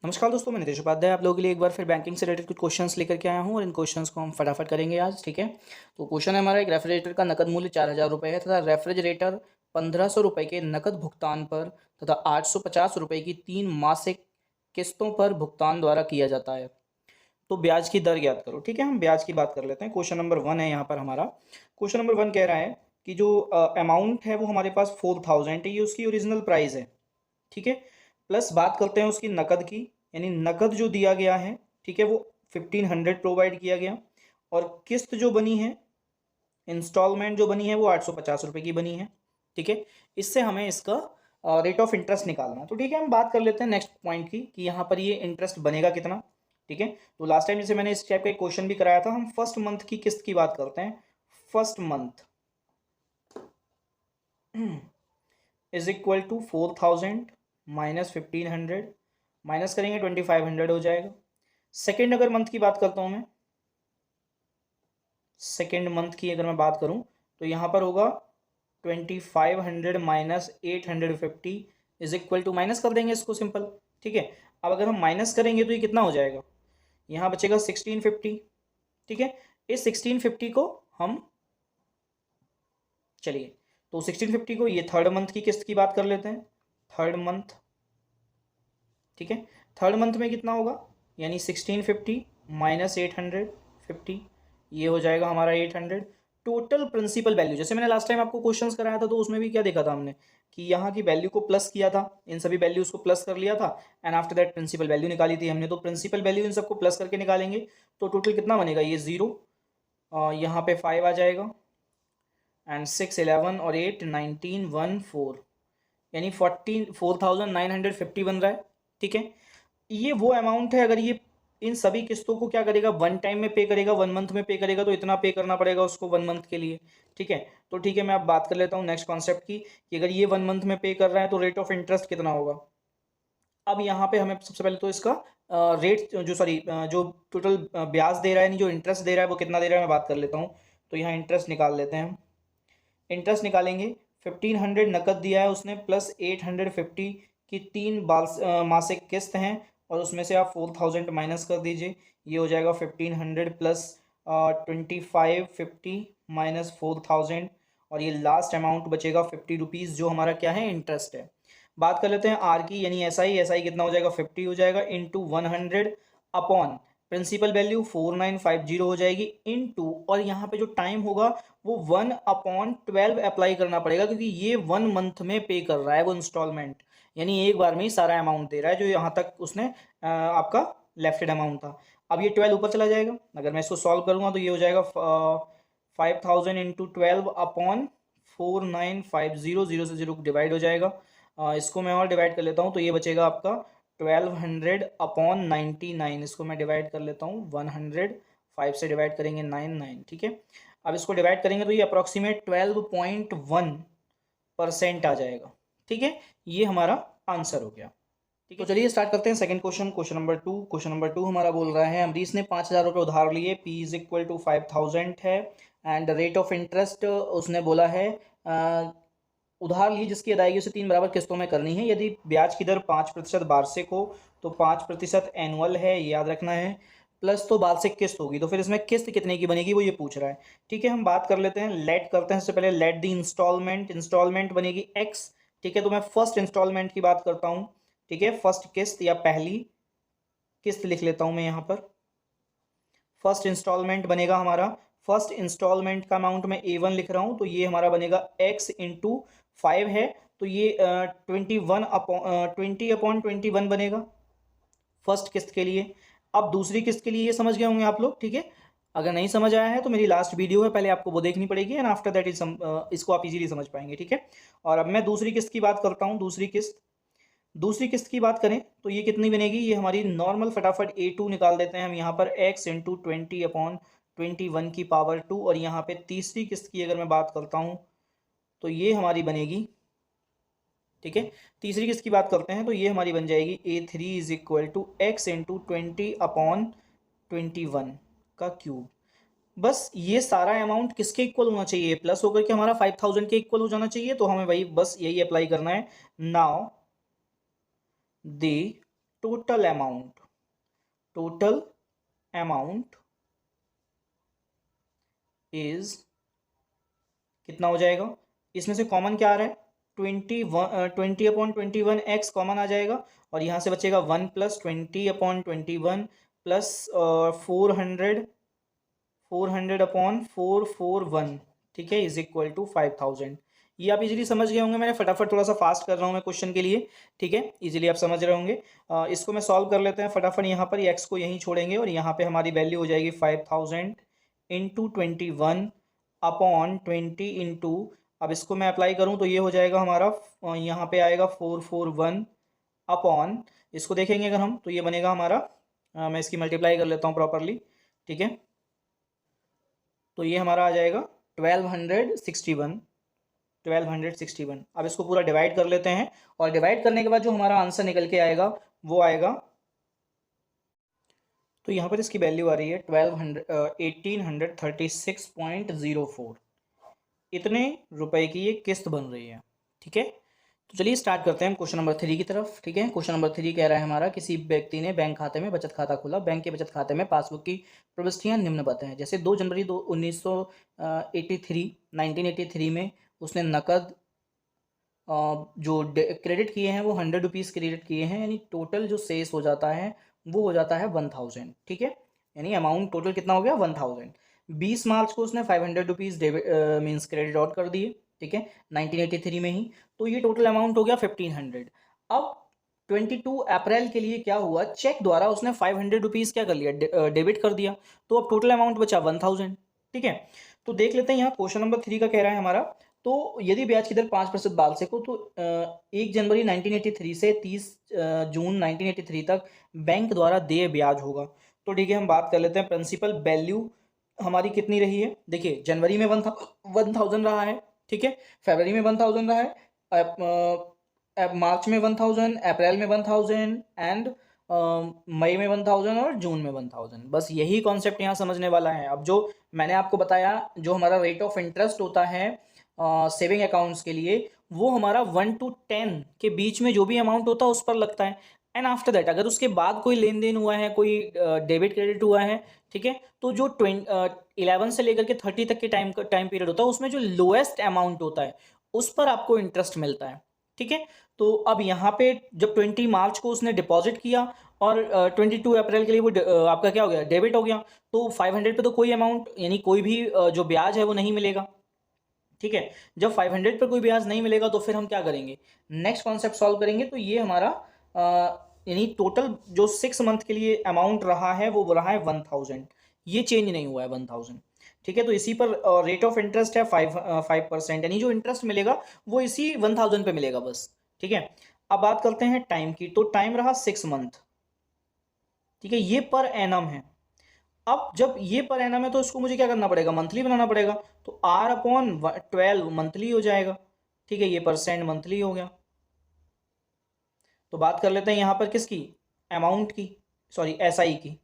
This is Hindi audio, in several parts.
नमस्कार दोस्तों, मैं नितेश उपाध्याय आप लोगों के लिए एक बार फिर बैंकिंग से रिलेटेड कुछ क्वेश्चंस लेकर के आया हूं और इन क्वेश्चंस को हम फटाफट करेंगे आज। ठीक है, तो क्वेश्चन है हमारा, एक रेफ्रिजरेटर का नकद मूल्य 4,000 रुपये है तथा रेफ्रिजरेटर 1,500 रुपये के नकद भुगतान पर तथा 850 रुपये की 3 मासिक किस्तों पर भुगतान द्वारा किया जाता है, तो ब्याज की दर ज्ञात करो। ठीक है, हम ब्याज की बात कर लेते हैं। क्वेश्चन नंबर 1 है यहाँ पर हमारा। क्वेश्चन नंबर 1 कह रहा है कि जो अमाउंट है वो हमारे पास 4,000 है, ये उसकी ओरिजिनल प्राइस है। ठीक है, प्लस बात करते हैं उसकी नकद की, यानी नकद जो दिया गया है, ठीक है, वो 1,500 प्रोवाइड किया गया और किस्त जो बनी है, इंस्टॉलमेंट जो बनी है वो 850 रुपये की बनी है। ठीक है, इससे हमें इसका रेट ऑफ इंटरेस्ट निकालना है। तो ठीक है, हम बात कर लेते हैं नेक्स्ट पॉइंट की कि यहाँ पर ये इंटरेस्ट बनेगा कितना। ठीक है, तो लास्ट टाइम जैसे मैंने इस टाइप का एक क्वेश्चन भी कराया था, हम फर्स्ट मंथ की किस्त की बात करते हैं। First month is equal to 4,000 minus 1,500 minus करेंगे 2,500 हो जाएगा। सेकेंड अगर मंथ की बात करता हूँ मैं, सेकेंड मंथ की अगर मैं बात करूँ तो यहाँ पर होगा 2,500 minus 850 is equal to, minus कर देंगे इसको सिंपल। ठीक है, अब अगर हम माइनस करेंगे तो ये कितना हो जाएगा, यहाँ बचेगा 1,650। ठीक है, इस 1,650 को हम, चलिए, तो 1,650 को ये थर्ड मंथ की किस्त की बात कर लेते हैं। थर्ड मंथ, ठीक है, थर्ड मंथ में कितना होगा, यानी 1,650 माइनस 850, ये हो जाएगा हमारा 800। टोटल प्रिंसिपल वैल्यू, जैसे मैंने लास्ट टाइम आपको क्वेश्चंस कराया था तो उसमें भी क्या देखा था हमने कि यहाँ की वैल्यू को प्लस किया था, इन सभी वैल्यूज को प्लस कर लिया था and after that principal value निकाली थी हमने। तो प्रिंसिपल वैल्यू इन सबको प्लस करके निकालेंगे तो टोटल कितना बनेगा, ये 0, यहाँ पे 5 आ जाएगा एंड 6 11 और 8 19 1 4, यानी 4,950 बन रहा है। ठीक है, ये वो अमाउंट है। अगर ये इन सभी किस्तों को क्या करेगा, वन टाइम में पे करेगा, वन मंथ में पे करेगा, तो इतना पे करना पड़ेगा उसको वन मंथ के लिए। ठीक है, तो ठीक है, मैं अब बात कर लेता हूँ नेक्स्ट कॉन्सेप्ट की कि अगर ये वन मंथ में पे कर रहा है तो रेट ऑफ इंटरेस्ट कितना होगा। अब यहाँ पे हमें सबसे पहले तो इसका रेट जो, सॉरी, जो टोटल ब्याज दे रहा है, नहीं, जो इंटरेस्ट दे रहा है वो कितना दे रहा है मैं बात कर लेता हूँ। तो यहाँ इंटरेस्ट निकाल लेते हैं। इंटरेस्ट निकालेंगे, 1,500 नकद दिया है उसने प्लस 850 की 3 मासिक किस्त हैं और उसमें से आप 4,000 माइनस कर दीजिए, ये हो जाएगा 1,500 प्लस 2,550 माइनस 4,000 और ये लास्ट अमाउंट बचेगा 50 रुपीज़, जो हमारा क्या है, इंटरेस्ट है। बात कर लेते हैं आर की, यानी एसआई कितना हो जाएगा, 50 हो जाएगा इंटू 100 अपॉन प्रिंसिपल वैल्यू 4,950 हो जाएगी इंटू, और यहाँ पे जो टाइम होगा वो 1/12 अप्लाई करना पड़ेगा क्योंकि ये वन मंथ में पे कर रहा है वो इंस्टॉलमेंट, यानी एक बार में ही सारा अमाउंट दे रहा है जो यहाँ तक उसने आपका लेफ्टेड अमाउंट था। अब ये 12 ऊपर चला जाएगा, अगर मैं इसको सॉल्व करूँगा तो ये हो जाएगा 5,000 इंटू 12 अपॉन 4,950, जीरो से जीरो डिवाइड हो जाएगा। इसको मैं और डिवाइड कर लेता हूँ तो ये बचेगा आपका 1,200 अपॉन 99, इसको मैं डिवाइड कर लेता हूँ 100, 5 से डिवाइड करेंगे 9 ठीक है। अब इसको डिवाइड करेंगे तो ये अप्रॉक्सीमेट 12.1% आ जाएगा। ठीक है, ये हमारा आंसर हो गया। ठीक है, तो चलिए स्टार्ट करते हैं second question. Question number two हमारा बोल रहा है, अमरीश ने 5,000 रुपये उधार लिए, पी इज इक्वल टू 5,000 है एंड रेट ऑफ इंटरेस्ट उसने बोला है उधार लिए जिसकी अदायगी उसे 3 बराबर किस्तों में करनी है। यदि ब्याज की दर 5% वार्षिक हो तो 5% एनुअल है, ये याद रखना है, प्लस तो वार्षिक किस्त होगी। तो फिर इसमें किस्त कितने की बनेगी वो ये पूछ रहा है। ठीक है, हम बात कर लेते हैं, लेट करते हैं सबसे पहले, लेट दी इंस्टॉलमेंट बनेगी एक्स। ठीक है, तो मैं फर्स्ट इंस्टॉलमेंट की बात करता हूँ। ठीक है, फर्स्ट किस्त या पहली किस्त लिख लेता हूँ मैं यहाँ पर। फर्स्ट इंस्टॉलमेंट बनेगा हमारा, फर्स्ट इंस्टॉलमेंट का अमाउंट मैं A1 लिख रहा हूँ तो ये हमारा बनेगा x इंटू 5 है तो ये 20/21 बनेगा फर्स्ट किस्त के लिए। अब दूसरी किस्त के लिए ये समझ गए होंगे आप लोग। ठीक है, अगर नहीं समझ आया है तो मेरी लास्ट वीडियो है, पहले आपको वो देखनी पड़ेगी एंड आफ्टर दैट इसको आप इजीली समझ पाएंगे। ठीक है, और अब मैं दूसरी किस्त की बात करता हूँ। दूसरी किस्त की बात करें तो ये कितनी बनेगी, ये हमारी नॉर्मल, फटाफट A2 निकाल देते हैं हम यहाँ पर, x इंटू 20/21 की पावर 2, और यहाँ पे तीसरी किस्त की अगर मैं बात करता हूँ तो ये हमारी बनेगी, ठीक है, तीसरी किस्त की बात करते हैं तो ये हमारी बन जाएगी A3 is equal to x into 20/21 का क्यूब। बस ये सारा अमाउंट किसके इक्वल होना चाहिए, प्लस होकर के हमारा 5,000 के इक्वल हो जाना चाहिए, तो हमें भाई बस यही अप्लाई करना है। Now the total amount is कितना हो जाएगा, इसमें से कॉमन क्या आ रहा है, 20/21 कॉमन आ जाएगा, और यहाँ से बचेगा 1 + 20/21 प्लस 400/441, ठीक है, इज इक्वल टू 5000। ये आप इजीली समझ गए होंगे, मैंने फटाफट थोड़ा सा फास्ट कर रहा हूँ मैं क्वेश्चन के लिए, ठीक है, इजीली आप समझ रहे होंगे। इसको मैं सॉल्व कर लेते हैं फटाफट। यहाँ पर एक्स को यहीं छोड़ेंगे और यहाँ पे हमारी वैल्यू हो जाएगी 5000 इंटू 21/20 इंटू, अब इसको मैं अप्लाई करूँ तो ये हो जाएगा हमारा, यहाँ पे आएगा 441 अपॉन, इसको देखेंगे अगर हम तो ये बनेगा हमारा, मैं इसकी मल्टीप्लाई कर लेता हूँ प्रॉपरली, ठीक है, तो ये हमारा आ जाएगा 1261। अब इसको पूरा डिवाइड कर लेते हैं, और डिवाइड करने के बाद जो हमारा आंसर निकल के आएगा वो आएगा, तो यहाँ पर इसकी वैल्यू आ रही है 1836.04, इतने रुपए की ये किस्त बन रही है, ठीक है। तो चलिए स्टार्ट करते हैं क्वेश्चन नंबर 3 की तरफ, ठीक है। क्वेश्चन नंबर 3 कह रहा है हमारा, किसी व्यक्ति ने बैंक खाते में बचत खाता खोला, बैंक के बचत खाते में पासबुक की प्रविष्टियां निम्नवत हैं, जैसे 2 जनवरी 1983 में उसने नकद जो क्रेडिट किए हैं वो 100 रुपीज़ क्रेडिट किए हैं, यानी टोटल जो शेष हो जाता है वो हो जाता है 1000, ठीक है, यानी अमाउंट टोटल कितना हो गया 1000। 20 मार्च को उसने 500 rupees debit means credit out कर दिए, ठीक है, 1983 में ही, तो ये टोटल अमाउंट हो गया 1500। अब 22 अप्रैल के लिए क्या हुआ, चेक द्वारा उसने 500 रुपीज़ क्या कर लिया, डेबिट कर दिया, तो अब टोटल अमाउंट बचा 1000, ठीक है। तो देख लेते हैं यहाँ क्वेश्चन नंबर 3 का कह रहा है हमारा, तो यदि ब्याज की दर 5% बार्षिक हो तो 1 जनवरी 1983 से 30 जून 1983 तक बैंक द्वारा देय ब्याज होगा। तो ठीक है, हम बात कर लेते हैं प्रिंसिपल वैल्यू हमारी कितनी रही है। देखिए जनवरी में 1000 रहा है, ठीक है, फरवरी में 1000 रहा है, मार्च में 1000, अप्रैल में 1000 एंड मई में 1000 और जून में 1000। बस यही कॉन्सेप्ट यहाँ समझने वाला है। अब जो मैंने आपको बताया, जो हमारा रेट ऑफ इंटरेस्ट होता है सेविंग अकाउंट्स के लिए, वो हमारा 1 to 10 के बीच में जो भी अमाउंट होता है उस पर लगता है, एंड आफ्टर दैट अगर उसके बाद कोई लेन देन हुआ है, कोई डेबिट क्रेडिट हुआ है, ठीक है, तो जो 11 से लेकर के 30 तक के टाइम पीरियड होता है उसमें जो लोएस्ट अमाउंट होता है उस पर आपको इंटरेस्ट मिलता है, ठीक है। तो अब यहाँ पे जब 20 मार्च को उसने डिपॉजिट किया और 22 अप्रैल के लिए वो आपका क्या हो गया, डेबिट हो गया, तो 500 पे तो कोई अमाउंट यानी कोई भी जो ब्याज है वो नहीं मिलेगा, ठीक है। जब 500 पर कोई ब्याज नहीं मिलेगा तो फिर हम क्या करेंगे, नेक्स्ट कॉन्सेप्ट सॉल्व करेंगे। तो ये हमारा यानी टोटल जो 6 मंथ के लिए अमाउंट रहा है वो रहा है 1000, ये चेंज नहीं हुआ है 1000, ठीक है। तो इसी पर रेट ऑफ इंटरेस्ट है 5%, यानी जो इंटरेस्ट मिलेगा वो इसी 1000 पे मिलेगा बस, ठीक है। अब बात करते हैं टाइम की, तो टाइम रहा 6 मंथ, ठीक है, ये पर एनम है। अब जब ये पर एनम है तो इसको मुझे क्या करना पड़ेगा, मंथली बनाना पड़ेगा, तो R/12 मंथली हो जाएगा, ठीक है, ये परसेंट मंथली हो गया। तो बात कर लेते हैं यहाँ पर किसकी, अमाउंट की, सॉरी SI की,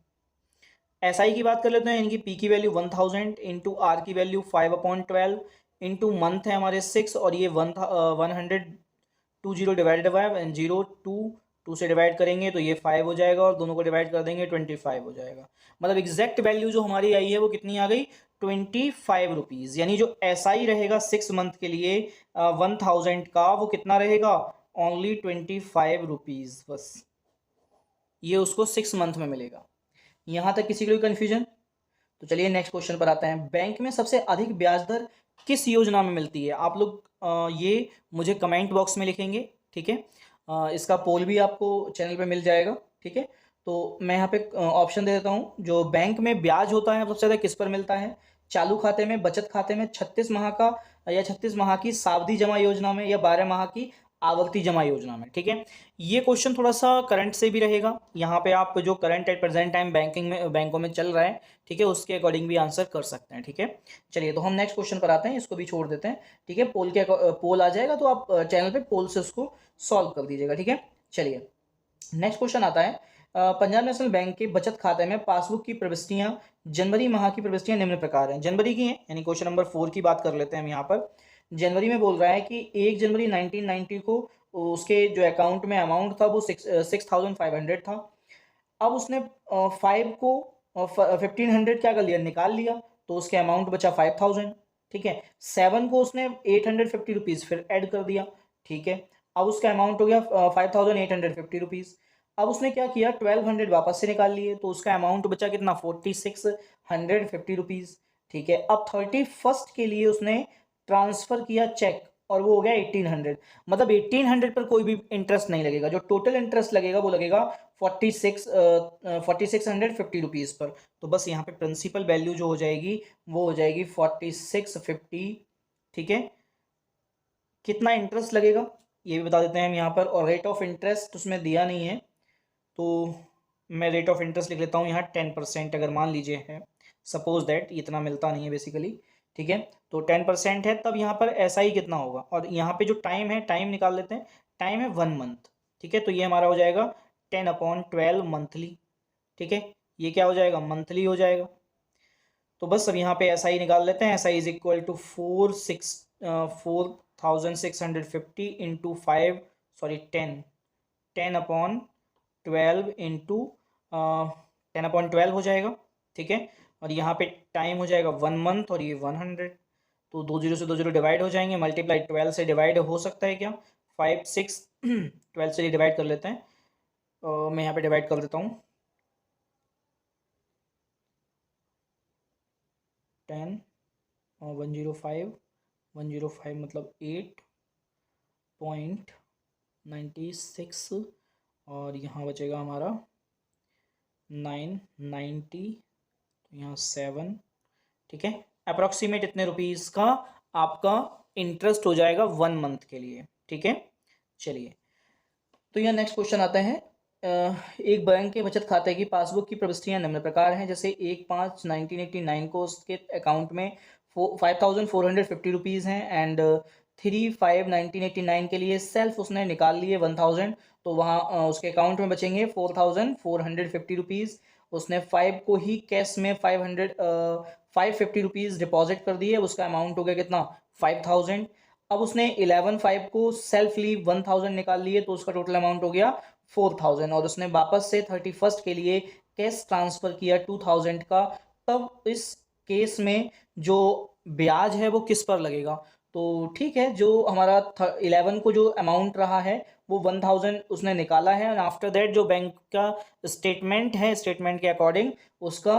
SI की बात कर लेते हैं। इनकी P की वैल्यू 1000 इंटू R की वैल्यू 5/12 इंटू मंथ है हमारे 6, और ये 120 डिवाइडेड बाय 0 2 से डिवाइड करेंगे तो ये 5 हो जाएगा, और दोनों को डिवाइड कर देंगे 25 हो जाएगा। मतलब एग्जैक्ट वैल्यू जो हमारी आई है वो कितनी आ गई, 25 रुपीज़, यानी जो SI रहेगा 6 मंथ के लिए 1000 का, वो कितना रहेगा, ओनली 25 रुपीज़ बस, ये उसको 6 मंथ में मिलेगा। यहाँ तक किसी को कोई कन्फ्यूजन? तो चलिए नेक्स्ट क्वेश्चन पर आते हैं। बैंक में सबसे अधिक ब्याज दर किस योजना में मिलती है? आप लोग ये मुझे कमेंट बॉक्स में लिखेंगे, ठीक है। इसका पोल भी आपको चैनल पे मिल जाएगा, ठीक है। तो मैं यहाँ पे ऑप्शन दे देता हूँ, जो बैंक में ब्याज होता है सबसे ज़्यादा किस पर मिलता है, चालू खाते में, बचत खाते में, 36 माह का या 36 माह की सावधि जमा योजना में, या 12 माह की आवर्ती जमा योजना में, ठीक है। ये क्वेश्चन थोड़ा सा करंट से भी रहेगा, यहाँ पे आप जो करंट एट प्रेजेंट टाइम बैंकों में चल रहा है, ठीक है, उसके अकॉर्डिंग भी आंसर कर सकते हैं, ठीक है। चलिए तो हम नेक्स्ट क्वेश्चन पर आते हैं, इसको भी छोड़ देते हैं, ठीक है। पोल आ जाएगा तो आप चैनल पे पोल से उसको सॉल्व कर दीजिएगा, ठीक है। चलिए नेक्स्ट क्वेश्चन आता है, पंजाब नेशनल बैंक के बचत खाते में पासबुक की प्रविष्टियां, जनवरी माह की प्रविष्टियां निम्न प्रकार हैं, जनवरी की हैं, यानी क्वेश्चन नंबर 4 की बात कर लेते हैं हम यहाँ पर। जनवरी में बोल रहा है कि 1 जनवरी 1990 को उसके जो अकाउंट में अमाउंट था वो 6500 था। अब उसने 5 को 1500 क्या कर लिया, निकाल लिया, तो उसके अमाउंट बचा 5000। ठीक है, 7 को उसने 850 रुपीज़ फिर ऐड कर दिया। ठीक है, अब उसका अमाउंट हो गया 5850 रुपीज़। अब उसने क्या किया, 1200 वापस से निकाल लिए, तो उसका अमाउंट बचा कितना, 4650 रुपीज़। ठीक है, अब 31st के लिए उसने ट्रांसफ़र किया चेक, और वो हो गया 1800। मतलब 1800 पर कोई भी इंटरेस्ट नहीं लगेगा, जो टोटल इंटरेस्ट लगेगा वो लगेगा 4650 रुपीज़ पर। तो बस यहाँ पे प्रिंसिपल वैल्यू जो हो जाएगी वो हो जाएगी 4650। ठीक है, कितना इंटरेस्ट लगेगा ये भी बता देते हैं हम यहाँ पर, और रेट ऑफ इंटरेस्ट उसमें दिया नहीं है, तो मैं रेट ऑफ इंटरेस्ट लिख लेता हूँ यहाँ 10%, अगर मान लीजिए है, सपोज दैट इतना मिलता नहीं है बेसिकली। ठीक है, तो 10% है, तब यहाँ पर ऐसा ही कितना होगा, और यहाँ पे जो टाइम है, टाइम निकाल लेते हैं, टाइम है 1 मंथ। ठीक है, तो ये हमारा हो जाएगा 10/12 मंथली। ठीक है, ये क्या हो जाएगा, मंथली हो जाएगा। तो बस अब यहाँ पे एस आई निकाल लेते हैं, S I is equal to 4650 into 5, sorry 10/12 into 10/12 हो जाएगा। ठीक है, और यहाँ पे टाइम हो जाएगा 1 मंथ, और ये 100, तो 2 जीरो से 2 जीरो डिवाइड हो जाएंगे, मल्टीप्लाई 12 से डिवाइड हो सकता है क्या, 5 6 12 से डिवाइड कर लेते हैं, मैं यहाँ पे डिवाइड कर देता हूँ, 10 और 105 मतलब 8.96, और यहाँ बचेगा हमारा 990, तो यहाँ 7। ठीक है, अप्रॉक्सीमेट इतने रुपीज़ का आपका इंटरेस्ट हो जाएगा 1 मंथ के लिए। ठीक है, चलिए, तो यहाँ नेक्स्ट क्वेश्चन आता है, एक बैंक के बचत खाते की पासबुक की प्रविष्टियां निम्न प्रकार हैं, जैसे 1/5/1989 को उसके अकाउंट में 5450 हैं, एंड 3/5/1989 के लिए सेल्फ उसने निकाल लिए 1000, तो वहाँ उसके अकाउंट में बचेंगे 4450 रुपीज़। उसने 5 को ही कैश में 550 रुपीज़ डिपॉजिट कर दिए, उसका अमाउंट हो गया कितना, 5000। अब उसने 11/5 को सेल्फ लीव 1000 निकाल लिए, तो उसका टोटल अमाउंट हो गया 4000, और उसने वापस से 31st के लिए कैश ट्रांसफर किया 2000 का। तब इस केस में जो ब्याज है वो किस पर लगेगा, तो ठीक है, जो हमारा 11 को जो अमाउंट रहा है वो 1000 उसने निकाला है, और आफ्टर दैट जो बैंक का स्टेटमेंट है, स्टेटमेंट के अकॉर्डिंग उसका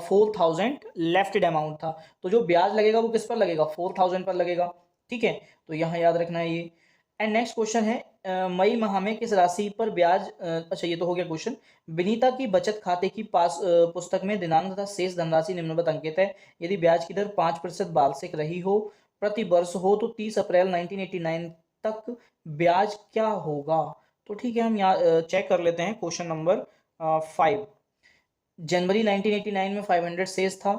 4000 लेफ्टेड अमाउंट था, तो जो ब्याज लगेगा वो किस पर लगेगा, 4000 पर लगेगा। ठीक है, तो यहाँ याद रखना है ये। एंड नेक्स्ट क्वेश्चन है, मई माह में किस राशि पर ब्याज, अच्छा ये तो हो गया क्वेश्चन। विनीता की बचत खाते की पुस्तक में दिनांक तथा शेष धनराशि निम्नवत अंकित है, यदि ब्याज की दर 5% वार्षिक रही हो, प्रति वर्ष हो, तो 30 अप्रैल 1989 तक ब्याज क्या होगा। तो ठीक है, हम यहाँ चेक कर लेते हैं क्वेश्चन नंबर 5। जनवरी 1989 में 500 शेष था,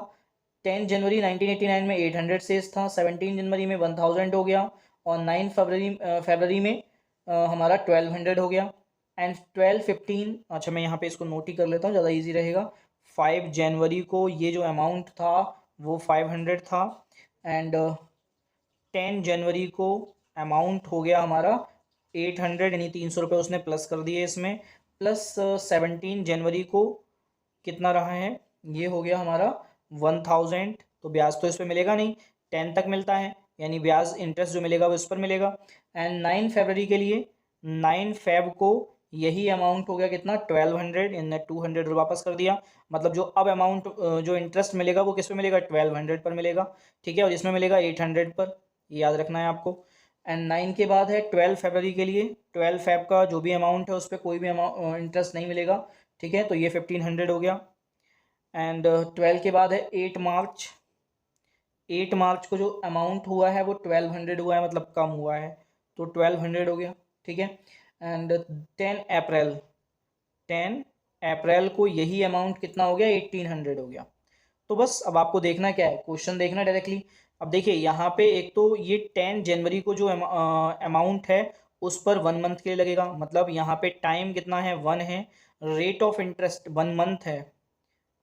10 जनवरी 1989 में 800 शेष था, 17 जनवरी में 1000 हो गया, और 9 फरवरी में हमारा 1200 हो गया, एंड 12/15, अच्छा मैं यहाँ पे इसको नोट ही कर लेता हूँ, ज़्यादा इजी रहेगा। 5 जनवरी को ये जो अमाउंट था वो 500 था, एंड 10 जनवरी को अमाउंट हो गया हमारा 800, यानी 300 रुपये उसने प्लस कर दिए इसमें, प्लस 17 जनवरी को कितना रहा है, ये हो गया हमारा 1000, तो ब्याज तो इस पर मिलेगा नहीं, 10 तक मिलता है, यानी ब्याज इंटरेस्ट जो मिलेगा वो इस पर मिलेगा। एंड 9 फरवरी के लिए, 9 फेब को यही अमाउंट हो गया कितना, 1200, इनने 200 वापस कर दिया, मतलब जो अब अमाउंट जो इंटरेस्ट मिलेगा वो किस पे मिलेगा, 1200 पर मिलेगा। ठीक है, और इसमें मिलेगा 800 पर, ये याद रखना है आपको। एंड 9 के बाद है 12 फरवरी के लिए, 12 फेब का जो भी अमाउंट है उस पर कोई भी अमाउंट इंटरेस्ट नहीं मिलेगा। ठीक है, तो ये 1500 हो गया। एंड 12 के बाद है 8 मार्च, 8 मार्च को जो अमाउंट हुआ है वो 1200 हुआ है, मतलब कम हुआ है, तो 1200 हो गया। ठीक है, एंड 10 अप्रैल, 10 अप्रैल को यही अमाउंट कितना हो गया, 1800 हो गया। तो बस अब आपको देखना क्या है, क्वेश्चन देखना डायरेक्टली। अब देखिए यहाँ पे एक तो ये 10 जनवरी को जो अमाउंट है उस पर 1 मंथ के लिए लगेगा, मतलब यहाँ पे टाइम कितना है, 1 है, रेट ऑफ इंटरेस्ट 1 मंथ है।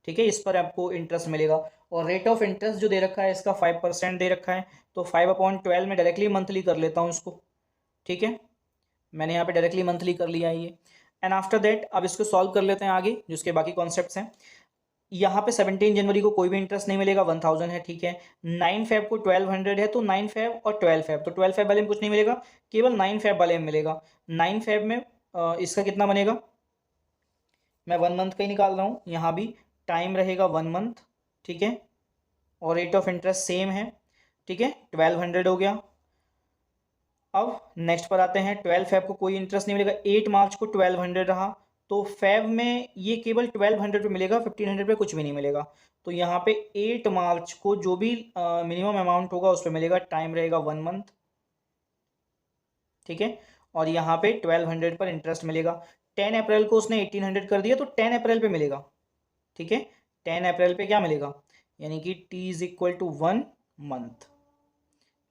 ठीक है, इस पर आपको इंटरेस्ट मिलेगा, और रेट ऑफ इंटरेस्ट जो दे रखा है इसका 5% दे रखा है, तो 5/12 में डायरेक्टली मंथली कर लेता हूँ इसको। ठीक है, मैंने यहाँ पे डायरेक्टली मंथली कर लिया है ये। एंड आफ्टर दैट अब इसको सॉल्व कर लेते हैं आगे, जिसके बाकी कॉन्सेप्ट्स हैं। यहाँ पे 17 जनवरी को कोई भी इंटरेस्ट नहीं मिलेगा, 1000 है, ठीक है। 9 फेब को 1200 है, तो 9 फेब और 12 फेब, तो 12 फेब वाले में कुछ नहीं मिलेगा, केवल 9 फेब वाले में मिलेगा। 9 फेब में इसका कितना बनेगा, मैं 1 मंथ का ही निकाल रहा हूँ, यहाँ भी टाइम रहेगा 1 मंथ, ठीक है, और रेट ऑफ इंटरेस्ट सेम है, ठीक है, 1200 हो गया। अब नेक्स्ट पर आते हैं, 12 फेब को कोई इंटरेस्ट नहीं मिलेगा, 8 मार्च को 1200 रहा, तो फेब में ये केवल 1200 पे मिलेगा, 1500 पे कुछ भी नहीं मिलेगा। तो यहाँ पे 8 मार्च को जो भी मिनिमम अमाउंट होगा उस पर मिलेगा, टाइम रहेगा 1 मंथ, ठीक है, और यहाँ पे 1200 पर इंटरेस्ट मिलेगा। 10 अप्रैल को उसने 1800 कर दिया, तो 10 अप्रैल पे मिलेगा, ठीक है, 10 अप्रैल पे क्या मिलेगा, यानी कि t is equal to 1 month,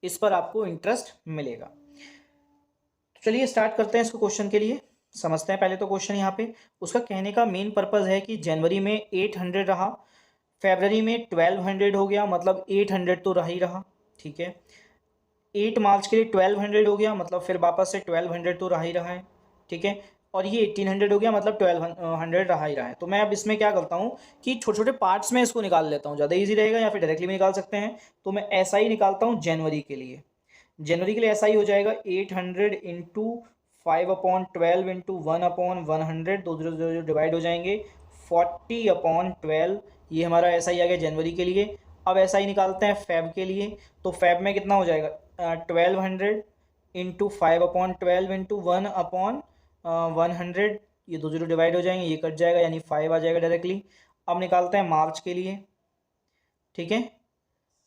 इस पर आपको इंटरेस्ट मिलेगा। तो चलिए स्टार्ट करते हैं इसको क्वेश्चन के लिए, समझते हैं पहले तो क्वेश्चन। यहाँ पे उसका कहने का मेन पर्पज है कि जनवरी में 800 रहा, फरवरी में 1200 हो गया, मतलब 800 तो रहा ही रहा, ठीक है। 8 मार्च के लिए 1200 हो गया, मतलब फिर वापस से 1200 तो रहा ही रहा है, ठीक है, और ये 1800 हो गया, मतलब 1200 रहा ही रहा है। तो मैं अब इसमें क्या करता हूँ कि छोटे छोटे पार्ट्स में इसको निकाल लेता हूँ, ज़्यादा इजी रहेगा, या फिर डायरेक्टली भी निकाल सकते हैं। तो मैं ऐसा ही निकालता हूँ जनवरी के लिए। जनवरी के लिए ऐसा ही हो जाएगा, 800 इंटू 5/12 इंटू 1/100, दो जीरो जीरो डिवाइड हो जाएंगे, 40/12, ये हमारा ऐसा ही आ गया जनवरी के लिए। अब ऐसा ही निकालते हैं फेब के लिए, तो फेब में कितना हो जाएगा, 1200 इंटू 5/12 इंटू 1/100, ये दो जीरो डिवाइड हो जाएंगे, ये कट जाएगा, यानी 5 आ जाएगा डायरेक्टली। अब निकालते हैं मार्च के लिए, ठीक है,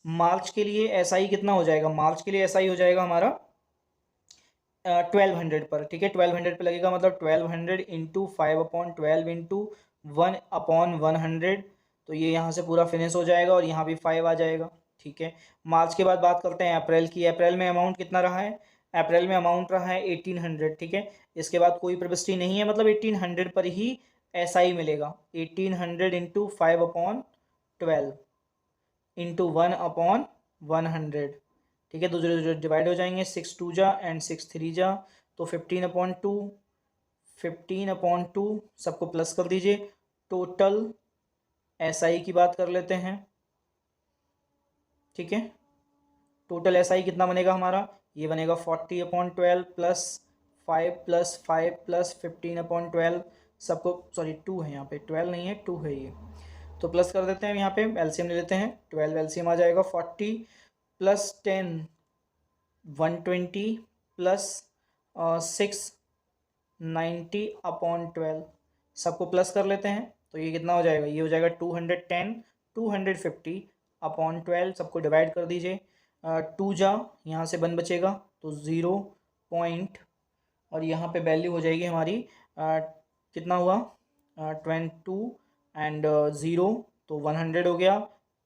मार्च के लिए ऐसा ही कितना हो जाएगा, मार्च के लिए ऐसा ही हो जाएगा हमारा 1200 पर, ठीक है, 1200 पे लगेगा, मतलब 1200 इंटू 5/12 इंटू 1/100, तो ये यहाँ से पूरा फिनिश हो जाएगा, और यहाँ भी 5 आ जाएगा, ठीक है। मार्च के बाद बात करते हैं अप्रैल की। अप्रैल में अमाउंट कितना रहा है, अप्रैल में अमाउंट रहा है 1800, ठीक है, इसके बाद कोई प्रविष्टि नहीं है, मतलब 1800 पर ही ऐसा ही मिलेगा, 1800 इंटू 5/12 इंटू 1/100, ठीक है, दो जीरो जीरो डिवाइड हो जाएंगे, 6 2 जा एंड 6 3 जा, तो 15/2, 15/2 सबको प्लस कर दीजिए। टोटल एसआई की बात कर लेते हैं, ठीक है, टोटल एसआई कितना बनेगा हमारा, ये बनेगा 40/12 प्लस 5 प्लस 5 प्लस 15/12, सबको सॉरी 2 है यहाँ पे, 12 नहीं है 2 है ये, तो प्लस कर देते हैं, यहाँ पे एलसीएम ले लेते हैं, 12 एलसीएम आ जाएगा, 40 प्लस 10 120 प्लस 6 90/12, सबको प्लस कर लेते हैं, तो ये कितना हो जाएगा, ये हो जाएगा 210 250/12, सबको डिवाइड कर दीजिए, 2 जा यहाँ से 1 बचेगा, तो 0 पॉइंट, और यहाँ पे वैल्यू हो जाएगी हमारी कितना हुआ 22 एंड 0, तो 100 हो गया,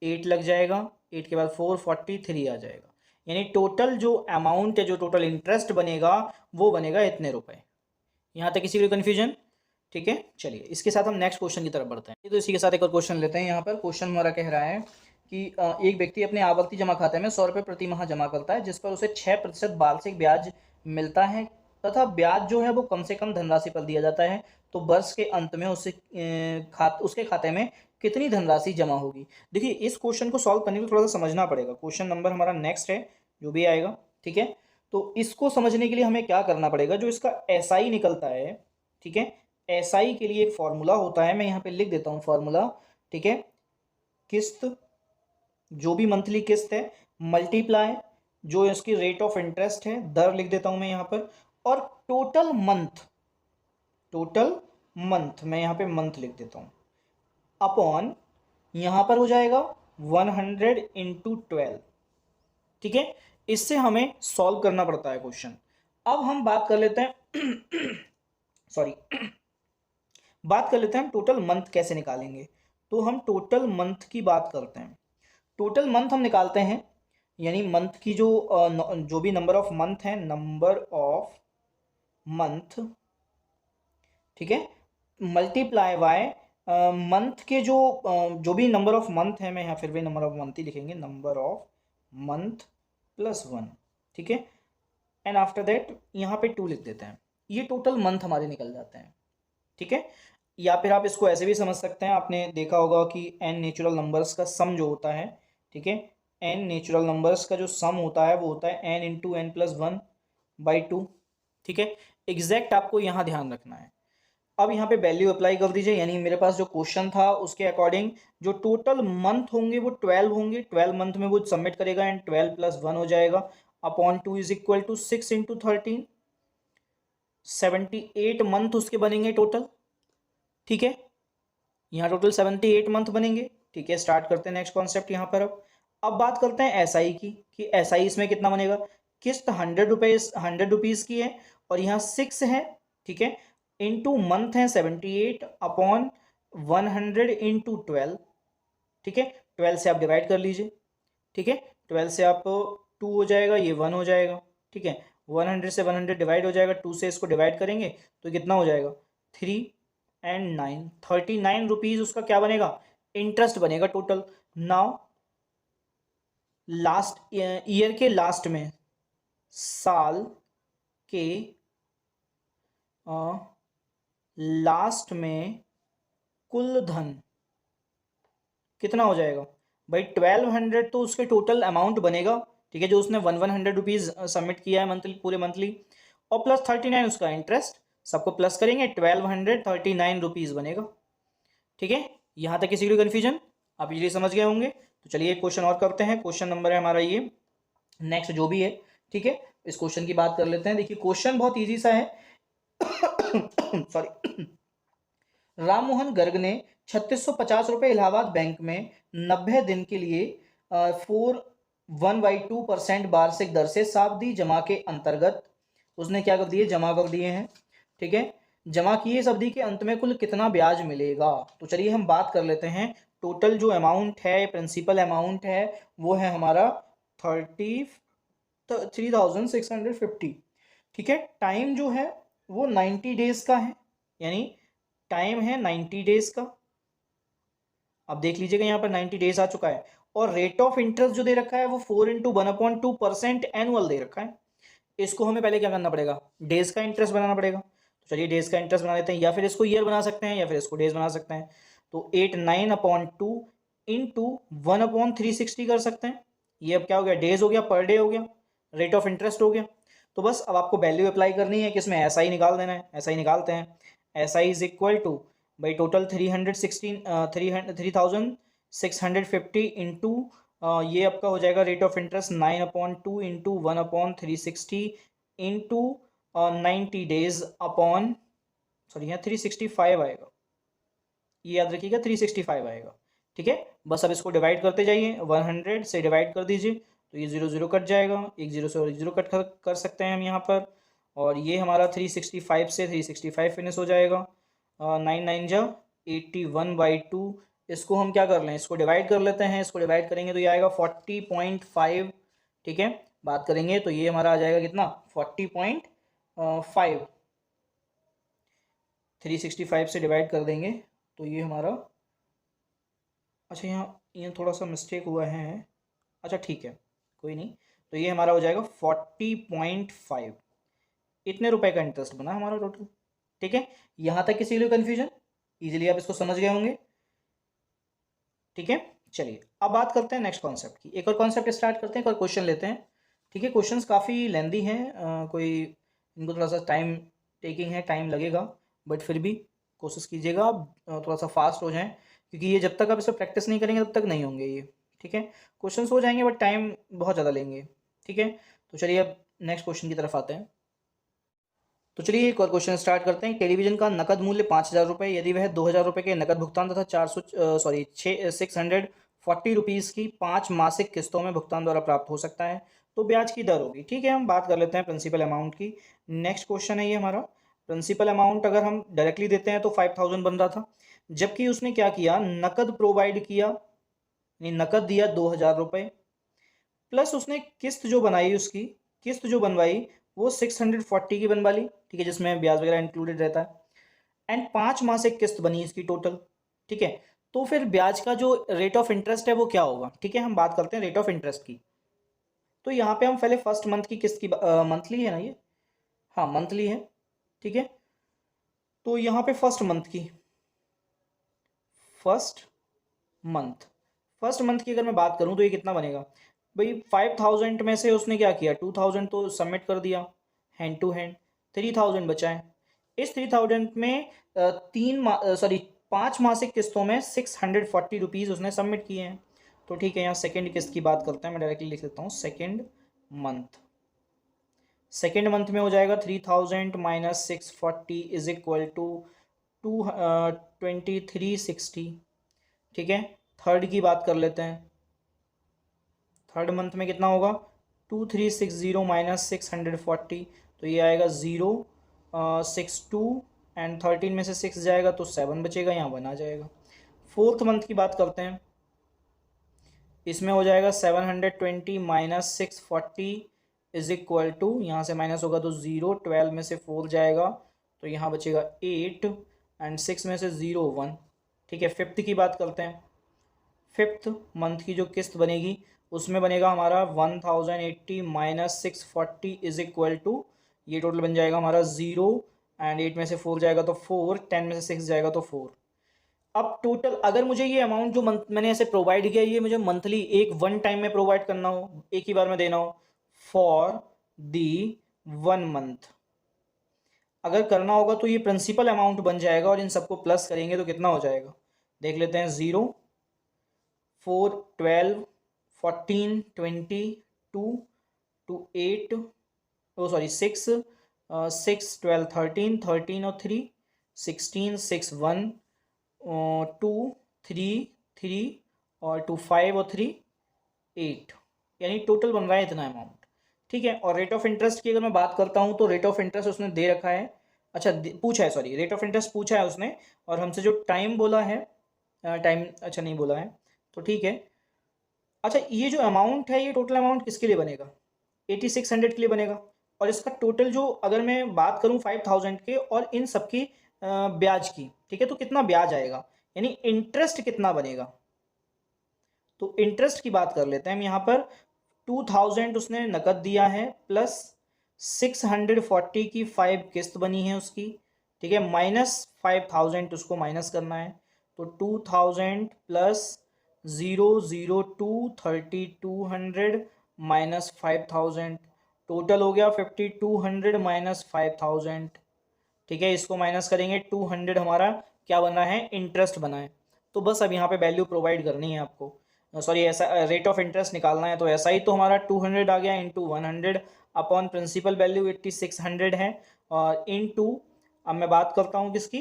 8 लग जाएगा, 8 के बाद 443 आ जाएगा, यानी टोटल जो अमाउंट है, जो टोटल इंटरेस्ट बनेगा वो बनेगा इतने रुपए। यहाँ तक किसी को कन्फ्यूजन, ठीक है। चलिए इसके साथ हम नेक्स्ट क्वेश्चन की तरफ बढ़ते हैं। तो इसी के साथ एक और क्वेश्चन लेते हैं। यहाँ पर क्वेश्चन हमारा कह रहा है कि एक व्यक्ति अपने आवर्ती जमा खाते में 100 रुपये प्रति माह जमा करता है, जिस पर उसे 6% वार्षिक ब्याज मिलता है, तथा ब्याज जो है वो कम से कम धनराशि पर दिया जाता है। तो वर्ष के अंत में उसके खाते में कितनी धनराशि जमा होगी। देखिए इस क्वेश्चन को सॉल्व करने के लिए थोड़ा सा समझना पड़ेगा। क्वेश्चन नंबर हमारा नेक्स्ट है जो भी आएगा, ठीक है। तो इसको समझने के लिए हमें क्या करना पड़ेगा, जो इसका एसआई निकलता है, ठीक है, एसआई के लिए एक फॉर्मूला होता है, मैं यहाँ पे लिख देता हूँ फॉर्मूला, ठीक है, किस्त, जो भी मंथली किस्त है, मल्टीप्लाई जो इसकी रेट ऑफ इंटरेस्ट है, दर लिख देता हूँ मैं यहाँ पर, और टोटल मंथ, टोटल मंथ मैं यहाँ पे मंथ लिख देता हूँ, अपॉन यहाँ पर हो जाएगा 100 इंटू 12, ठीक है। इससे हमें सॉल्व करना पड़ता है क्वेश्चन। अब हम बात कर लेते हैं सॉरी बात कर लेते हैं हम टोटल मंथ कैसे निकालेंगे। तो हम टोटल मंथ की बात करते हैं। टोटल मंथ हम निकालते हैं, यानी मंथ की जो भी नंबर ऑफ मंथ है, नंबर ऑफ मंथ, ठीक है, मल्टीप्लाई बाय मंथ के जो भी नंबर ऑफ मंथ है, मैं यहाँ फिर भी नंबर ऑफ मंथ ही लिखेंगे, नंबर ऑफ मंथ प्लस 1, ठीक है, एंड आफ्टर दैट यहाँ पे 2 लिख देते हैं। ये टोटल मंथ हमारे निकल जाते हैं, ठीक है। या फिर आप इसको ऐसे भी समझ सकते हैं, आपने देखा होगा कि n नेचुरल नंबर्स का सम जो होता है, ठीक है, n नेचुरल नंबर्स का जो सम होता है वो होता है n into n plus one by two, ठीक है। एग्जैक्ट आपको यहाँ ध्यान रखना है। अब यहाँ पे वैल्यू अप्लाई कर दीजिए, यानी मेरे पास जो क्वेश्चन था उसके अकॉर्डिंग जो टोटल मंथ होंगे वो 12 होंगे, 12 मंथ में वो सबमिट करेगा एंड 12 प्लस वन हो जाएगा upon 2 is equal to 6 into 13, 78 month उसके बनेंगे टोटल, ठीक है। यहाँ टोटल 78 मंथ बनेंगे, ठीक है। स्टार्ट करते हैं नेक्स्ट कॉन्सेप्ट यहाँ पर। अब बात करते हैं एसआई की, कि एसआई इसमें कितना बनेगा। किस्त 100 रुपीज़ की है और यहाँ 6 है, ठीक है, इंटू मंथ है 78 अपॉन 100 इंटू 12, ठीक है। 12 से आप डिवाइड कर लीजिए, ठीक है। 12 से आप 2 हो जाएगा, ये 1 हो जाएगा, ठीक है। 100 से 100 डिवाइड हो जाएगा, 2 से इसको डिवाइड करेंगे तो कितना हो जाएगा 3 एंड 9, 39 रुपीज़ उसका क्या बनेगा, इंटरेस्ट बनेगा टोटल। नाउ लास्ट ईयर के लास्ट में, साल के लास्ट में कुल धन कितना हो जाएगा भाई, 1200 तो उसके टोटल अमाउंट बनेगा, ठीक है, जो उसने 100 रुपीज़ सबमिट किया है मंथली, पूरे मंथली, और प्लस 39 उसका इंटरेस्ट, सबको प्लस करेंगे 1239 रुपीज़ बनेगा, ठीक है। यहाँ तक किसी को कन्फ्यूजन आप इजीली समझ गए होंगे। तो चलिए एक क्वेश्चन और करते हैं। क्वेश्चन नंबर है हमारा ये नेक्स्ट जो भी है, ठीक है। इस क्वेश्चन की बात कर लेते हैं। देखिए क्वेश्चन बहुत ईजी सा है सॉरी। राममोहन गर्ग ने 3650 रुपये इलाहाबाद बैंक में 90 दिन के लिए 4.1/2% वार्षिक दर से सावधि जमा के अंतर्गत उसने क्या कर दिए, जमा कर दिए हैं, ठीक है। जमा किए इस अवधि के अंत में कुल कितना ब्याज मिलेगा। तो चलिए हम बात कर लेते हैं। टोटल जो अमाउंट है, प्रिंसिपल अमाउंट है, वो है हमारा 3650, ठीक है। टाइम जो है वो 90 डेज का है, यानी टाइम है 90 डेज का। अब देख लीजिएगा यहाँ पर 90 डेज आ चुका है, और रेट ऑफ इंटरेस्ट जो दे रखा है वो 4 इंटू 1/2% एनुअल दे रखा है। इसको हमें पहले क्या करना पड़ेगा, डेज का इंटरेस्ट बनाना पड़ेगा। तो चलिए डेज का इंटरेस्ट बना लेते हैं, या फिर इसको ईयर बना सकते हैं या फिर इसको डेज बना सकते हैं। तो 89/2 इंटू 1/360 कर सकते हैं। ये अब क्या हो गया, डेज हो गया, पर डे हो गया, रेट ऑफ इंटरेस्ट हो गया। तो बस अब आपको वैल्यू अप्लाई करनी है कि इसमें एस आई निकाल देना है। एस आई निकालते हैं। S I is equal to भाई टोटल 3650 इंटू ये आपका हो जाएगा rate of interest 9/2 into 1/360 into 90 days upon, sorry यहाँ 365 आएगा, ये याद रखिएगा 365 आएगा, ठीक है। बस अब इसको डिवाइड करते जाइए, 100 से डिवाइड कर दीजिए तो ये 0 0 कट जाएगा, एक 0 से और 0 कट कर सकते हैं हम यहाँ पर, और ये हमारा 365 से 365 फिनिश हो जाएगा। 9 9 जा 81/2, इसको हम क्या कर लें, इसको डिवाइड कर लेते हैं। इसको डिवाइड करेंगे तो ये आएगा 40.5, ठीक है। बात करेंगे तो ये हमारा आ जाएगा कितना, 40.5, 365 से डिवाइड कर देंगे तो ये हमारा, अच्छा यहाँ थोड़ा सा मिस्टेक हुआ है, अच्छा ठीक है कोई नहीं। तो ये हमारा हो जाएगा 40.5, इतने रुपए का इंटरेस्ट बना हमारा टोटल, ठीक है। यहाँ तक किसी लिए कन्फ्यूजन, इजीली आप इसको समझ गए होंगे, ठीक है। चलिए अब बात करते हैं नेक्स्ट कॉन्सेप्ट की। एक और कॉन्सेप्ट स्टार्ट करते हैं, एक और क्वेश्चन लेते हैं, ठीक है। क्वेश्चंस काफ़ी लेंदी हैं, कोई इनको थोड़ा सा टाइम टेकिंग है, टाइम लगेगा, बट फिर भी कोशिश कीजिएगा आप थोड़ा सा फास्ट हो जाएं, क्योंकि ये जब तक आप इस पर प्रैक्टिस नहीं करेंगे तब तक नहीं होंगे ये, ठीक है। क्वेश्चंस हो जाएंगे बट टाइम बहुत ज़्यादा लेंगे, ठीक है। तो चलिए अब नेक्स्ट क्वेश्चन की तरफ आते हैं। तो चलिए एक और क्वेश्चन स्टार्ट करते हैं। टेलीविजन का नकद मूल्य 5000 रुपये, यदि वह 2000 रुपये के नकद भुगतान तथा 640 रुपीज़ की 5 मासिक किस्तों में भुगतान द्वारा प्राप्त हो सकता है, तो ब्याज की दर होगी, ठीक है। हम बात कर लेते हैं प्रिंसिपल अमाउंट की। नेक्स्ट क्वेश्चन है ये हमारा। प्रिंसिपल अमाउंट अगर हम डायरेक्टली देते हैं तो 5000 बन रहा था, जबकि उसने क्या किया, नकद प्रोवाइड किया, यानी नकद दिया 2000 रुपये, प्लस उसने किस्त जो बनाई, उसकी किस्त जो बनवाई वो 640 की बनवा ली, ठीक है, जिसमें ब्याज वगैरह इंक्लूडेड रहता है, एंड 5 मासिक किस्त बनी इसकी टोटल, ठीक है। तो फिर ब्याज का जो रेट ऑफ इंटरेस्ट है वो क्या होगा, ठीक है। हम बात करते हैं रेट ऑफ इंटरेस्ट की। तो यहाँ पे हम पहले फर्स्ट मंथ की किस्त की, मंथली है ना ये, हाँ मंथली है, ठीक है। तो यहाँ पे फर्स्ट मंथ की अगर मैं बात करूँ तो ये कितना बनेगा भाई, 5000 में से उसने क्या किया, 2000 तो सबमिट कर दिया हैंड टू हैंड, 3000 बचा है। इस 3000 में 5 मासिक किस्तों में 640 रुपीज़ उसने सबमिट किए हैं। तो ठीक है, यहाँ सेकेंड किस्त की बात करते हैं, मैं डायरेक्टली लिख देता हूँ सेकेंड मंथ में हो जाएगा 3000 माइनस 640 इज इक्वल टू 2360। ठीक है। थर्ड की बात कर लेते हैं, थर्ड मंथ में कितना होगा, 2360 माइनस 640, तो ये आएगा 062 एंड 13 में से 6 जाएगा तो 7 बचेगा, यहाँ 1 आ जाएगा। फोर्थ मंथ की बात करते हैं, इसमें हो जाएगा 720 माइनस 640 इज इक्वल टू, यहाँ से माइनस होगा तो 0, 12 में से 4 जाएगा तो यहाँ बचेगा 8 एंड 6 में से 0 1। ठीक है। फिफ्थ की बात करते हैं, फिफ्थ मंथ की जो किस्त बनेगी उसमें बनेगा हमारा 1080 माइनस 640 इज इक्वल टू, ये टोटल बन जाएगा हमारा 0 एंड 8 में से 4 जाएगा तो 4, 10 में से 6 जाएगा तो 4। अब टोटल अगर मुझे ये अमाउंट जो मैंने ऐसे प्रोवाइड किया, ये मुझे मंथली एक वन टाइम में प्रोवाइड करना हो, एक ही बार में देना हो फॉर दी 1 मंथ, अगर करना होगा तो ये प्रिंसिपल अमाउंट बन जाएगा और इन सबको प्लस करेंगे तो कितना हो जाएगा, देख लेते हैं। 0 4 12 14 20 2 2 8 6 6 12 13 13 और 3 16 6 1 2 3 3 और 2 5 और 3 8, यानी टोटल बन रहा है इतना अमाउंट। ठीक है। और रेट ऑफ इंटरेस्ट की अगर मैं बात करता हूँ तो रेट ऑफ इंटरेस्ट उसने दे रखा है, अच्छा पूछा है, सॉरी रेट ऑफ इंटरेस्ट पूछा है उसने, और हमसे जो टाइम बोला है, टाइम अच्छा नहीं बोला है, तो ठीक है। अच्छा ये जो अमाउंट है, ये टोटल अमाउंट किसके लिए बनेगा, 8600 के लिए बनेगा। और इसका टोटल जो अगर मैं बात करूँ 5000 के और इन सबकी ब्याज की, ठीक है, तो कितना ब्याज आएगा, यानी इंटरेस्ट कितना बनेगा। तो इंटरेस्ट की बात कर लेते हैं हम यहाँ पर, 2000 उसने नकद दिया है प्लस 640 की 5 किस्त बनी है उसकी, ठीक है, माइनस 5000 उसको माइनस करना है, तो 2000 प्लस 002 माइनस 5000, टोटल हो गया 5200 माइनस 5000। ठीक है, इसको माइनस करेंगे, 200 हमारा क्या बना है, इंटरेस्ट बना है। तो बस अब यहाँ पे वैल्यू प्रोवाइड करनी है आपको, सॉरी ऐसा रेट ऑफ इंटरेस्ट निकालना है, तो ऐसा ही तो हमारा 200 आ गया इंटू 100 अपॉन प्रिंसिपल वैल्यू 8600 है, और इंटू, अब मैं बात करता हूँ किसकी,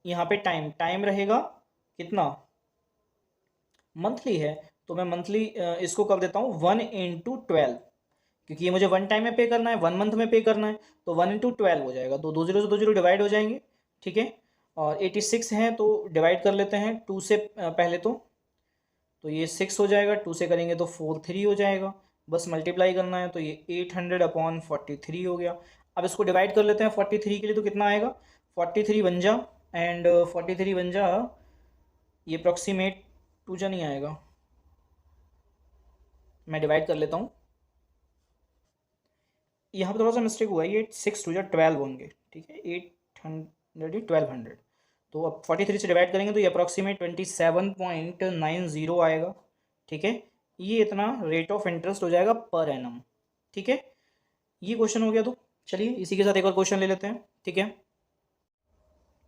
यहाँ पे टाइम रहेगा कितना, मंथली है, तो मैं मंथली इसको कर देता हूँ 1 × 12, क्योंकि ये मुझे वन टाइम में पे करना है, 1 मंथ में पे करना है, तो 1 × 12 हो जाएगा, तो 2 0 से 2 0 डिवाइड हो जाएंगे। ठीक है। और 86 है तो डिवाइड कर लेते हैं 2 से पहले, तो ये 6 हो जाएगा, 2 से करेंगे तो 4 3 हो जाएगा, बस मल्टीप्लाई करना है, तो ये 800 अपॉन 43 हो गया। अब इसको डिवाइड कर लेते हैं 43 के लिए, तो कितना आएगा, 43 बन जा, एंड 43 बन जा, ये अप्रॉक्सीमेट 2 जा नहीं आएगा, मैं डिवाइड कर लेता हूँ, यहाँ पर थोड़ा सा मिस्टेक हुआ है, ये 6 2 जा 12 होंगे, ठीक है, 800 1200, तो अब 43 से डिवाइड करेंगे तो ये अप्रॉक्सीमेट 27.90 आएगा। ठीक है, ये इतना रेट ऑफ इंटरेस्ट हो जाएगा पर एनम। ठीक है, ये क्वेश्चन हो गया। तो चलिए इसी के साथ एक और क्वेश्चन ले लेते हैं। ठीक है,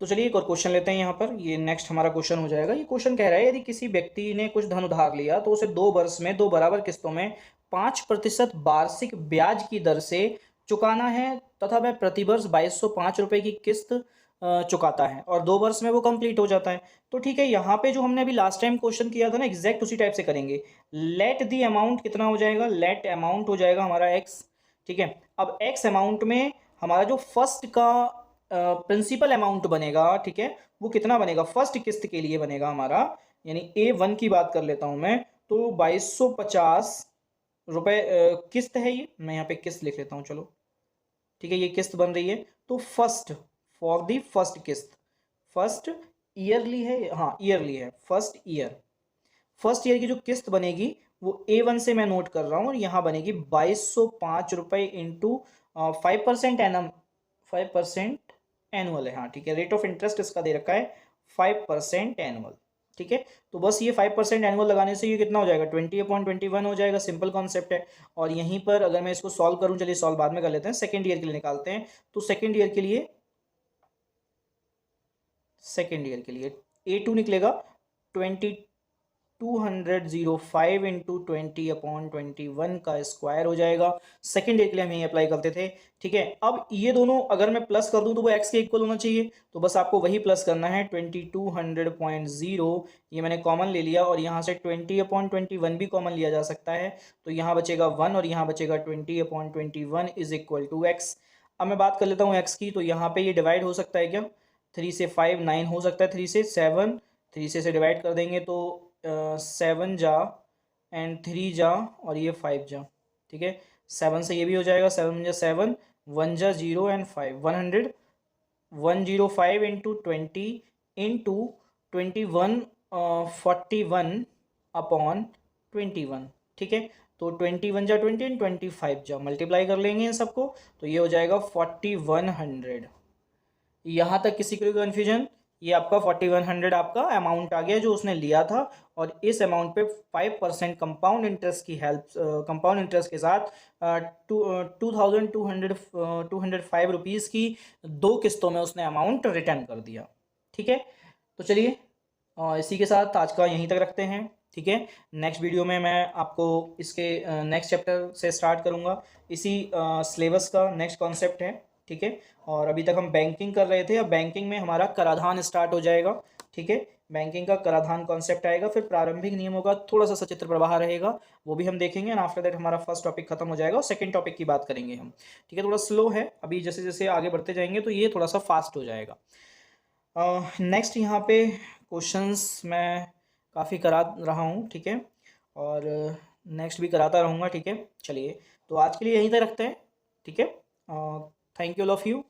तो चलिए एक और क्वेश्चन लेते हैं यहाँ पर, ये नेक्स्ट हमारा क्वेश्चन हो जाएगा। ये क्वेश्चन कह रहा है, यदि किसी व्यक्ति ने कुछ धन उधार लिया तो उसे 2 वर्ष में 2 बराबर किस्तों में 5% वार्षिक ब्याज की दर से चुकाना है, तथा वह प्रतिवर्ष 2205 रुपये की किस्त चुकाता है और 2 वर्ष में वो कंप्लीट हो जाता है। तो ठीक है, यहाँ पे जो हमने अभी लास्ट टाइम क्वेश्चन किया था ना, एग्जैक्ट उसी टाइप से करेंगे। लेट दी अमाउंट कितना हो जाएगा, लेट अमाउंट हो जाएगा हमारा एक्स। ठीक है, अब एक्स अमाउंट में हमारा जो फर्स्ट का प्रिंसिपल अमाउंट बनेगा, ठीक है, वो कितना बनेगा, फर्स्ट किस्त के लिए बनेगा हमारा, यानी A1 की बात कर लेता हूं मैं, तो 2250 रुपये किस्त है ये, मैं यहाँ पे किस्त लिख लेता हूँ, चलो ठीक है, ये किस्त बन रही है। तो फर्स्ट, फॉर दी फर्स्ट किस्त, फर्स्ट ईयरली है, हाँ ईयरली है, फर्स्ट ईयर की जो किस्त बनेगी वो A1 से मैं नोट कर रहा हूँ, और यहाँ बनेगी 2205 रुपये इंटू 5% एनम, 5% एनुअल है, हाँ ठीक है। रेट ऑफ इंटरेस्ट इसका दे रखा है 5% एनुअल, ठीक है। तो बस ये 5% एनुअल लगाने से ये कितना हो जाएगा, 20/21 हो जाएगा, सिंपल कॉन्सेप्ट है। और यहीं पर अगर मैं इसको सॉल्व करूं, चलिए सॉल्व बाद में कर लेते हैं, सेकेंड ईयर के लिए निकालते हैं। तो सेकेंड ईयर के लिए A2 निकलेगा 2205 इंटू 20/21 का स्क्वायर हो जाएगा। सेकेंड ईयर के लिए हम यही अप्लाई करते थे, ठीक है। अब ये दोनों अगर मैं प्लस कर दूं तो वो x के इक्वल होना चाहिए, तो बस आपको वही प्लस करना है 2200.0, ये मैंने कॉमन ले लिया, और यहाँ से 20/21 भी कॉमन लिया जा सकता है, तो यहाँ बचेगा 1 और यहाँ बचेगा 20/21 इज इक्वल टू एक्स। अब मैं बात कर लेता हूँ x की, तो यहाँ पे ये डिवाइड हो सकता है क्या, 3 से 5 9 हो सकता है, 3 से 7, 3 से डिवाइड कर देंगे तो 7 जा एंड 3 जा और ये 5 जा, ठीक है। 7 से ये भी हो जाएगा, 7 जा 7, 1 जा 0 एंड 5, 105 इंटू 20 इंटू 21 41/21, ठीक है। तो 21 जा 20 एंड 25 जा मल्टीप्लाई कर लेंगे इन सबको, तो ये हो जाएगा 4100। यहाँ तक किसी को कन्फ्यूजन, ये आपका 4100 आपका अमाउंट आ गया जो उसने लिया था, और इस अमाउंट पे 5% कंपाउंड इंटरेस्ट की हेल्प, कंपाउंड इंटरेस्ट के साथ 2,205 रुपीज़ की 2 किस्तों में उसने अमाउंट रिटर्न कर दिया, ठीक है। तो चलिए इसी के साथ आज का यहीं तक रखते हैं, ठीक है। नेक्स्ट वीडियो में मैं आपको इसके नेक्स्ट चैप्टर से स्टार्ट करूँगा, इसी सिलेबस का नेक्स्ट कॉन्सेप्ट है, ठीक है। और अभी तक हम बैंकिंग कर रहे थे, अब बैंकिंग में हमारा कराधान स्टार्ट हो जाएगा, ठीक है। बैंकिंग का कराधान कॉन्सेप्ट आएगा, फिर प्रारंभिक नियमों का थोड़ा सा सचित्र प्रवाह रहेगा, वो भी हम देखेंगे, एंड आफ्टर दैट हमारा फर्स्ट टॉपिक खत्म हो जाएगा और सेकंड टॉपिक की बात करेंगे हम, ठीक है। थोड़ा स्लो है अभी, जैसे जैसे आगे बढ़ते जाएंगे तो ये थोड़ा सा फास्ट हो जाएगा। नेक्स्ट यहाँ पे क्वेश्चंस मैं काफ़ी करा रहा हूँ, ठीक है, और नेक्स्ट भी कराता रहूँगा, ठीक है। चलिए तो आज के लिए यहीं तक रखते हैं, ठीक है। Thank you all of you.